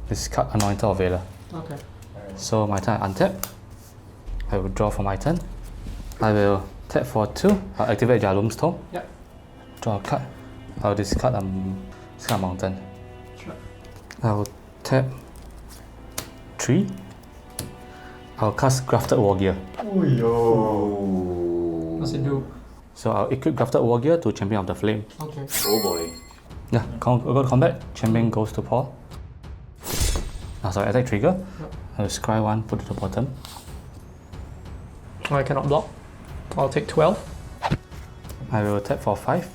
This card Anointer of Valor. Okay. So my turn, I untap. I will draw for my turn. I will tap for 2. I'll activate Jalum's Tome. Yep. Draw a card. I'll discard Mountain. Sure. I will tap 3. I'll cast Grafted Wargear. What's it do? So I'll equip Grafted Wargear to Champion of the Flame. Okay. Oh boy. Yeah, go to combat. Champion goes to Paul. Sorry, attack trigger. Yep. I will scry 1, put it to the bottom. I cannot block. I'll take 12. I will tap for 5.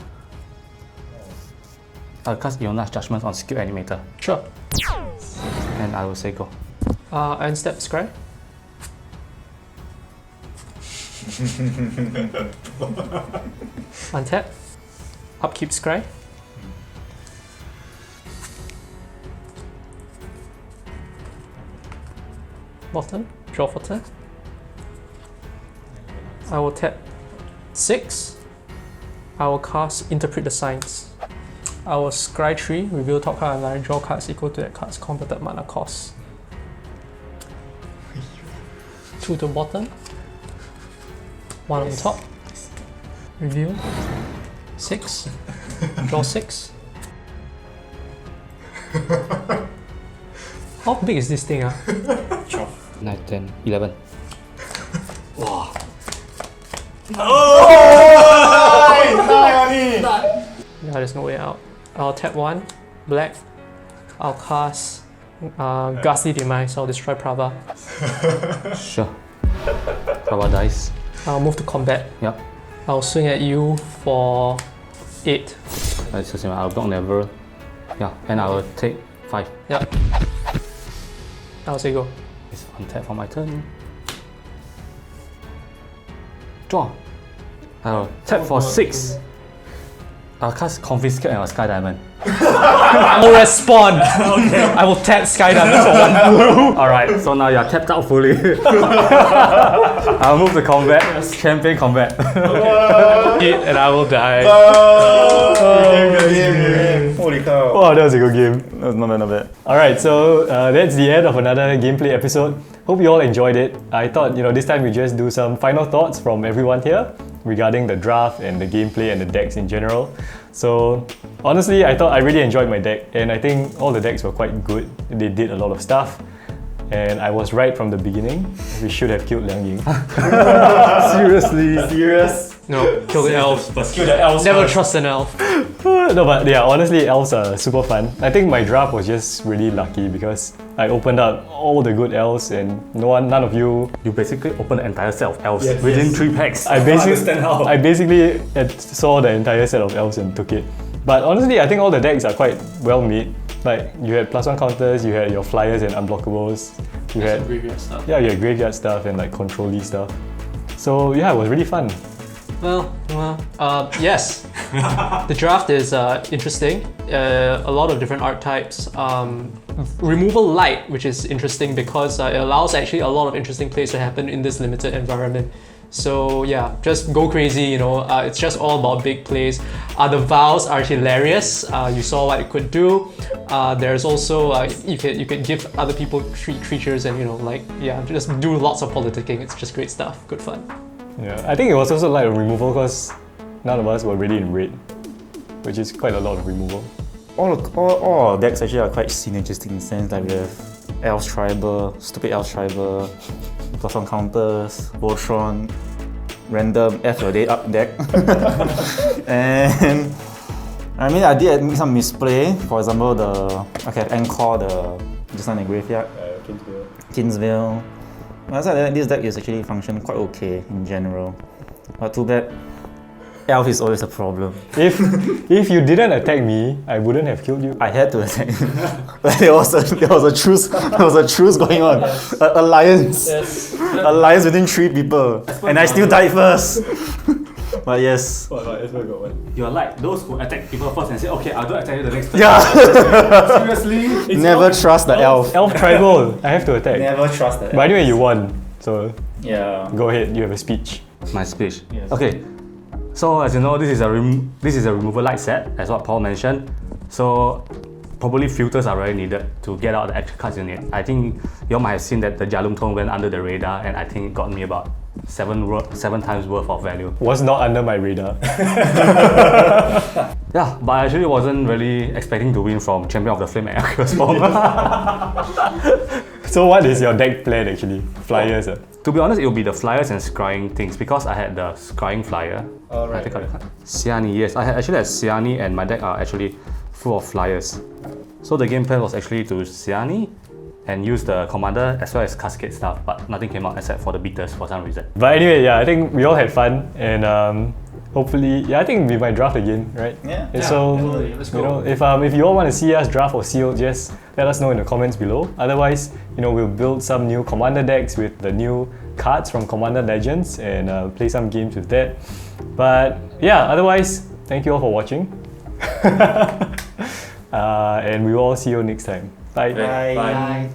I'll cast Iona's Judgment on Skill Animator. Sure. And I will say go. And step Scry. Untap. Upkeep Scry. bottom, draw for turn. I will tap 6. I will cast Interpret the Signs. I will scry 3, reveal top card and line, draw cards equal to that card's converted mana cost. 2 to bottom, 1 on top, reveal, 6, draw 6. How big is this thing? 9, 10, 11. Yeah, there's no way out. I'll tap 1, black. I'll cast Ghastly Demise, I'll destroy Prava. Sure. Prava dice. I'll move to combat. Yep. I'll swing at you for 8. It's the same. I'll block never. Yeah, and I will take 5. Yep. I'll say go. It's on tap for my turn. Draw. I'll tap for 6. I'll cast Confiscate and I'll Sky Diamond. I will respond. I will tap Sky Diamond for 1 blue. Alright, so now you're tapped out fully. I'll move to combat. Champion combat. Hit and I will die. Holy cow. Wow, that was a good game. Not bad, not bad. Alright, so that's the end of another gameplay episode. Hope you all enjoyed it. I thought, this time we just do some final thoughts from everyone here regarding the draft and the gameplay and the decks in general. So honestly, I thought I really enjoyed my deck, and I think all the decks were quite good. They did a lot of stuff, and I was right from the beginning. We should have killed Liang Ying. Seriously? Serious? No, kill the elf. But kill the elves. Never trust an elf. No, but yeah, honestly, elves are super fun. I think my draft was just really lucky because I opened up all the good elves, and none of you. You basically open the entire set of elves within 3 packs. I basically saw the entire set of elves and took it. But honestly, I think all the decks are quite well made. Like you had +1 counters, you had your flyers and unblockables. You had graveyard stuff. Yeah, you had graveyard stuff and like control-y stuff. So yeah, it was really fun. Yes. The draft is interesting. A lot of different archetypes. Removal light, which is interesting because it allows actually a lot of interesting plays to happen in this limited environment. So yeah, just go crazy, it's just all about big plays. The vows are hilarious. You saw what it could do. There's also, you could give other people creatures and just do lots of politicking. It's just great stuff, good fun. Yeah, I think it was also like a removal because none of us were really in red, which is quite a lot of removal. All our decks actually are quite synergistic in the sense like we have Elves Tribal, Stupid Elves Tribal, +1 counters, Voltron, random F your day up deck. And I mean I did make some misplay. For example, Encore, just on the graveyard. Kingsville. This deck is actually functioning quite okay in general. But too bad, Elf is always a problem. If you didn't attack me, I wouldn't have killed you. I had to attack you. there was a truce. There was a truce going on. Yes. Alliance. Yes. Alliance between 3 people, and I still died first. But yes. You're like those who attack people first and say, okay, I'll do attack you the next turn. Yeah. Seriously? Never trust the elf. Elf tribal. I have to attack. Never trust the elf. But anyway, you won. So yeah. Go ahead. You have a speech. My speech. Yes. Okay. So as you know, this is a removal light set, as what Paul mentioned. So probably filters are very needed to get out the extra cards you need. I think you all might have seen that the Jalum Tone went under the radar, and I think it got me about 7 times worth of value. Was not under my radar. Yeah, but I actually wasn't really expecting to win from Champion of the Flame and Aqueous Form. So what is your deck plan actually? Flyers? To be honest, it will be the flyers and scrying things because I had the scrying flyer. Oh, right. Siani, yes. I actually had Siani and my deck are actually full of flyers. So the game plan was actually to Siani and use the commander as well as cascade stuff, but nothing came out except for the beaters for some reason. But anyway, yeah, I think we all had fun, and hopefully, I think we might draft again, right? Yeah. So, Let's go. if you all want to see us draft or seal, just let us know in the comments below. Otherwise, we'll build some new commander decks with the new cards from Commander Legends and play some games with that. But yeah, otherwise, thank you all for watching. And we will all see you next time. Bye. Bye.